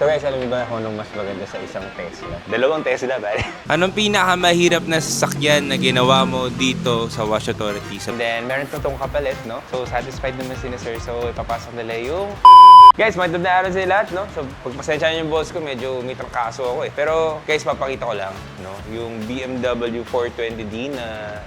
So guys, alam niyo ba kung anong mas maganda sa isang Tesla? Dalawang Tesla, bale. Anong pinakamahirap na sasakyan na ginawa mo dito sa Wash Authority? And then, meron itong kapalit, no? So, satisfied naman si Sir. So, ipapasok nila yung... Guys, magandang na araw sa lahat, no? So, pagpasensya niyo yung boss ko, medyo may trangkaso ako eh. Pero, guys, papakita ko lang, no? Yung BMW 420D na,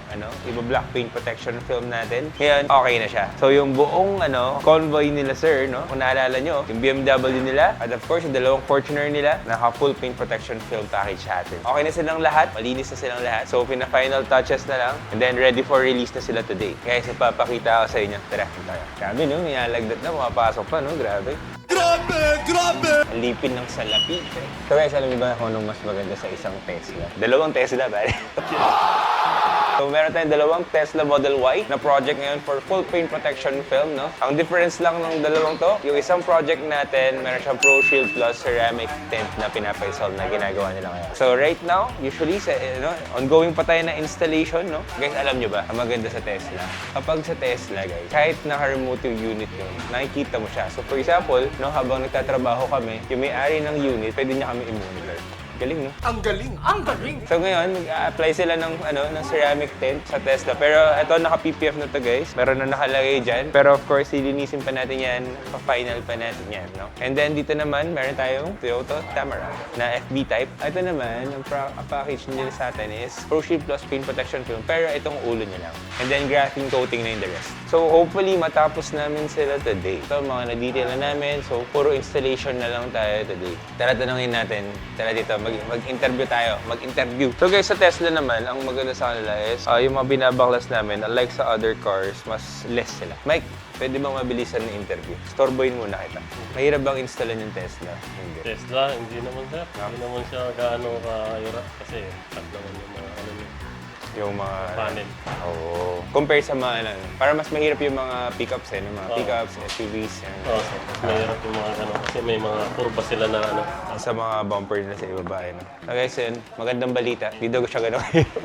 iba-black paint protection film natin. Ngayon, okay na siya. So, yung buong, convoy nila, sir, no? Kung naalala nyo, yung BMW nila, at of course, yung dalawang Fortuner nila, naka-full paint protection film package natin. Okay na silang lahat, malinis na silang lahat. So, pina-final touches na lang, and then ready for release na sila today. Guys, ipapakita ko sa inyo. Tara, tayo. Grabe, no? May alagdat na, pumapasok pa, no? Grabe. Grabe! Ang lipin ng salapi. So guys, alam niyo ba kung anong mas maganda sa isang Tesla? Dalawang Tesla, bale. So meron tayong dalawang Tesla Model Y na project ngayon for full paint protection film, no? Ang difference lang ng dalawang to, yung isang project natin, meron siyang Pro Shield Plus ceramic tint na pinapa-install na ginagawa nila ngayon. So right now, usually, ongoing pa tayo na installation, no? Guys, alam niyo ba, ang maganda sa Tesla? Kapag sa Tesla, guys, kahit naka-remote yung unit yun, nakikita mo siya. So for example, no, habang nagtatrabaho kami, yung may-ari ng unit, pwede niya kami i-monitor. Galing, no? Ang galing! Ang galing! So ngayon, mag-apply sila ng ceramic tint sa Tesla. Pero ito, naka-PPF na to, guys. Meron na nakalagay dyan. Pero of course, lilinisin pa natin yan. Pa-final pa natin yan, no? And then dito naman, meron tayong Toyota Tamara na FB type. Ito naman, ang package nila sa atin is Pro Shield Plus Paint Protection Film. Pero itong ulo niya lang. And then graphene coating na yung the rest. So hopefully, matapos namin sila today. Ito, mga na-detail na namin. So puro installation na lang tayo today. Tara, tanongin natin. Tara dito, mag-interview tayo. Mag-interview. So guys, sa Tesla naman, ang maganda sa kanila is yung mga binabaklas namin, unlike sa other cars, mas less sila. Mike, pwede bang mabilisan na interview? Storeboyin muna kita. Mahirap bang installan yung Tesla? Hindi. Tesla, hindi naman sir. Hindi naman siya gaano kahirap kasi cut naman yung mga Yung mga... panel. Oo. Compare sa mga para mas mahirap yung mga pickups ng mga pickups, SUVs. Oo, so, mas mahirap yung mga kasi may mga kurba sila na Sa mga bumper nila sa ibaba. So guys, yun, magandang balita. Hindi daw siya gano'n kahirap.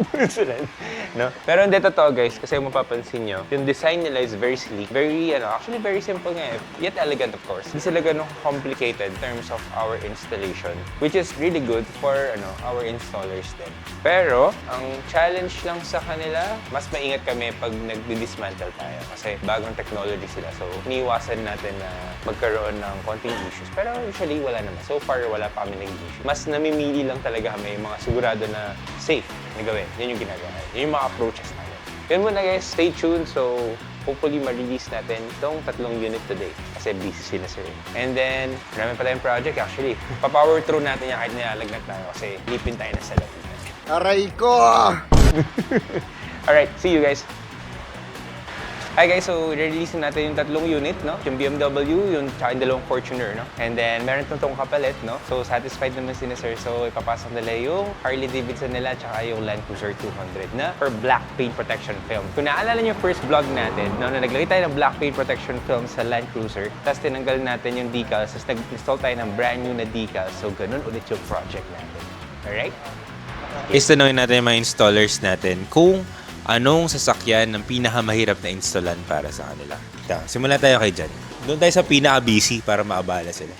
No? Pero hindi totoo guys, kasi kung mapapansin nyo, yung design nila is very sleek. Very, actually very simple nga eh. Yet elegant of course. Hindi sila gano'n complicated in terms of our installation. Which is really good for our installers din. Pero, ang challenge lang sa kanila, mas maingat kami pag nagdi-dismantle tayo. Kasi bagong technology sila. So, iniiwasan natin na magkaroon ng konting issues. Pero usually, wala naman. So far, wala pa kami ng issue. Mas namimili lang talaga kami yung mga sigurado na safe na gawin. Yun yung ginagawa. Yun yung mga approaches namin. Yun muna guys, stay tuned. So, hopefully ma-release natin itong 3 unit today. Kasi busy sila sir. And then, marami pa tayong project actually. Pa-power through natin yan kahit nilalagnat tayo kasi lipin tayo na sa lapitan. Aray ko! Alright, see you guys. Hi guys, so release natin yung 3 unit, no? Yung BMW, yung tsaka yung dalawang Fortuner, no? And then meron itong kapalit, no? So satisfied naman si Sir. So ipapasok nila yung Harley Davidson nila tsaka yung Land Cruiser 200 na for black paint protection film. Kung naalala niyo yung first vlog natin, no, na naglagay tayo ng black paint protection film sa Land Cruiser, tapos tinanggal natin yung decals, tapos nag-install tayo ng brand new na decals. So ganun ulit yung project natin. Alright? Istanongin natin yung mga installers natin kung anong sasakyan ang pinakamahirap na installan para sa kanila. Simula tayo kay Jan. Doon tayo sa pinaka-busy para maabala sila.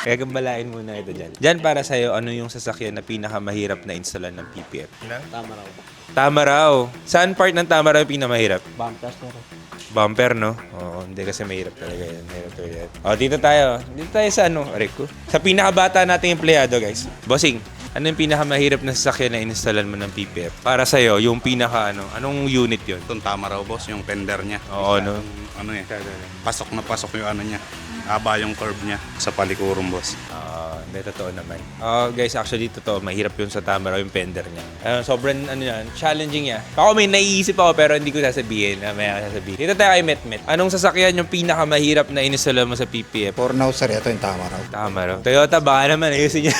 Kaya gambalain muna ito dyan. Jan, para sa'yo, ano yung sasakyan na pinakamahirap na installan ng PPF? Tamaraw. Tamaraw. Saan part ng Tamaraw yung pinamahirap? Bumpers na rin. Bumper, no? Oo, hindi kasi mahirap talaga yan. Mahirap talaga yan. O, dito tayo. Dito tayo sa Rico. Sa pinakabata nating empleyado, guys. Bossing, ano yung pinakamahirap na sasakyan na installan mo ng PPF? Para sa'yo, yung anong unit yun? Itong tama raw, boss, yung fender niya. Oo, no? Pasok na pasok yung niya. Haba yung curve niya sa palikurum, boss. Hindi, totoo naman. Guys, actually, totoo. Mahirap yun sa Tamaraw, yung fender niya. Sobrang, yan, challenging niya. Ako may naiisip ako, pero hindi ko sasabihin. May sasabihin. Dito tayo kay Met. Anong sasakyan yung pinakamahirap na install mo sa PPF? For now, sir, ito yung Tamaraw. Tamaraw. Toyota, baka naman, ayusin niya.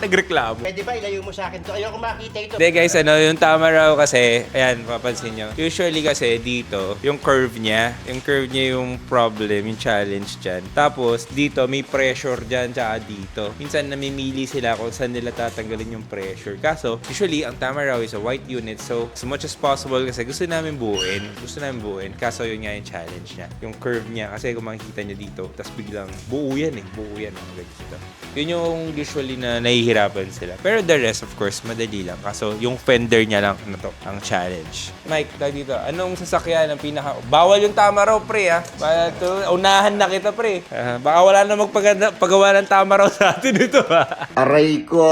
Nagreklamo. Pwede ba ilayo mo sa akin to? Ayoko makita ito. Hindi guys, yung Tamaraw kasi, ayan, papansin nyo. Usually kasi dito, yung curve niya yung problem, yung challenge dyan. Tapos, dito, may pressure dyan, tsaka dito. dito, minsan namimili sila kung saan nila tatanggalin yung pressure. Kaso, usually, ang tama raw is a white unit. So, as much as possible, kasi gusto namin buuin. Kaso, yun nga yung challenge niya. Yung curve niya, kasi kung makikita niyo dito, tapos biglang buo yan. Dito. Yun yung usually na nahihirapan sila. Pero the rest, of course, madali lang. Kaso, yung fender niya lang, ang challenge. Mike, tayo dito. Anong sasakyan ang pinaka... Bawal yung tama raw, pre, ha? Unahan na kita, pre. Baka wala na magpagawa ng tama raw sa atin ito, ha? Aray ko!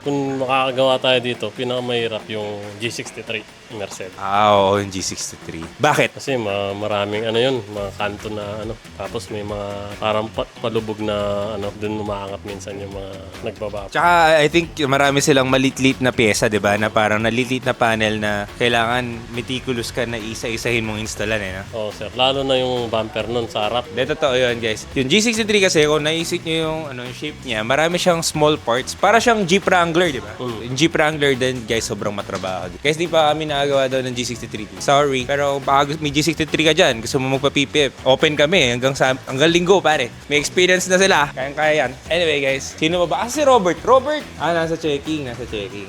Kung makakagawa tayo dito, pinakamahirap yung G63 Mercedes. Oo, yung G63. Bakit? Kasi maraming mga kanto na tapos may mga parang palubog na dun umaangat minsan yung mga nagbababa. Tsaka, I think marami silang malitlit na pyesa, di ba? Na parang nalitlit na panel na kailangan meticulous ka na isa-isahin mong installan, no? Oo, sir. Lalo na yung bumper nun sa harap. De, totoo yun, guys. Yung G63 kasi, kung naisip nyo yung shape niya, marami siyang small parts. Para siyang Jeep Wrangler, di ba? Yung Jeep Wrangler din, guys, sobrang matrabaho. Guys, di pa kami nakagawa daw ng G63. Sorry. Pero baka may G63 ka dyan, gusto mo magpa-PPF, open kami hanggang linggo, pare. May experience na sila. Kayang-kaya yan. Anyway, guys, sino ba? Si Robert. Robert! Nasa checking.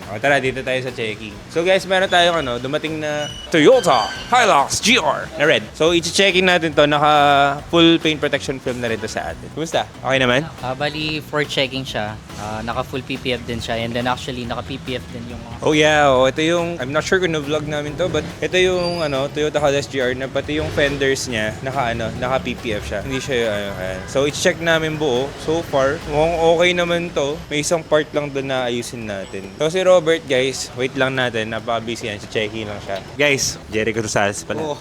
O, tara, dito tayo sa checking. So, guys, meron tayong dumating na Toyota Hilux GR na red. So, i-checking natin to. Naka full paint protection film na rin to sa atin. Kumusta? Okay naman? Bali, for checking siya, naka full PPF din siya, and then actually naka PPF din yung mga... Oh yeah, ito yung, I'm not sure kung na-vlog namin to, but ito yung Toyota Hilux GR na pati yung fenders niya, naka PPF siya. Hindi siya ayan. So, i-check namin buo. So far, mukhang okay naman to. May isang part lang doon na ayusin natin. So, si Robert, guys, wait lang natin. Napaka-busy yan. Checking lang siya. Guys, Jericho Rosales pala.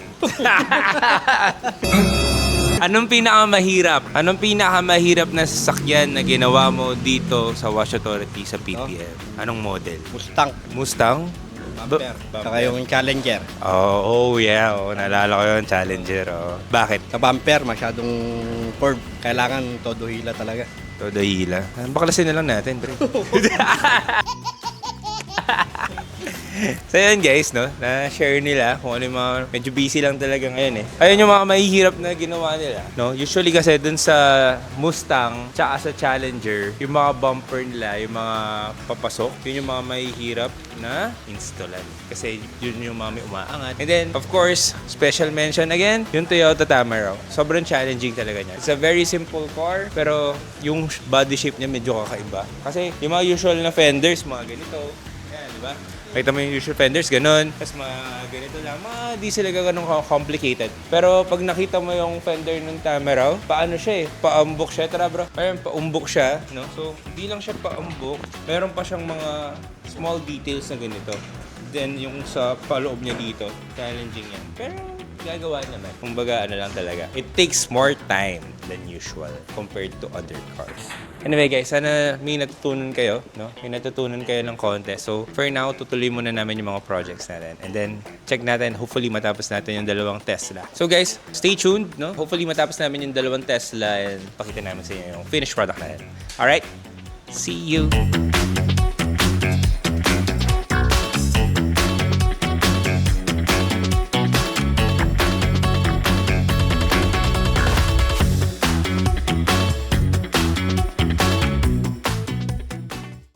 Anong pinakamahirap na sasakyan na ginawa mo dito sa Wash Authority sa PPF? Anong model? Mustang? Bumper. Saka yung Challenger. Oh yeah. Naalala ko yung Challenger. Bakit? Sa bumper, masyadong curve. Kailangan todo hila talaga. Todo hila. Baklasin na lang natin, pre. So yun guys, na-share nila kung ano yung mga medyo busy lang talaga ngayon Ayun yung mga mahihirap na ginawa nila, Usually kasi dun sa Mustang tsaka sa Challenger, yung mga bumper nila, yung mga papasok, yun yung mga mahihirap na installan. Kasi yun yung mga may umaangat. And then, of course, special mention again, yung Toyota Tamaraw. Sobrang challenging talaga niya. It's a very simple car, pero yung body shape niya medyo kakaiba. Kasi yung mga usual na fenders, mga ganito, yan, di ba? Makita mo yung usual fenders, ganun. Tapos ganito lang, di sila ganun complicated. Pero pag nakita mo yung fender ng Tamaraw, paano siya Paumbok siya. Tara bro, parang paumbok siya, So, di lang siya paumbok. Meron pa siyang mga small details na ganito. Then, yung sa paloob niya dito, challenging yan. Pero, gagawa naman. Kumbaga, lang talaga. It takes more time than usual compared to other cars. Anyway guys, sana may natutunan kayo, May natutunan kayo ng konti. So, for now, tutuloy muna namin yung mga projects natin. And then, check natin, hopefully matapos natin yung 2 Tesla. So guys, stay tuned, Hopefully matapos namin yung 2 Tesla and pakita namin sa inyo yung finished product natin. Alright? See you!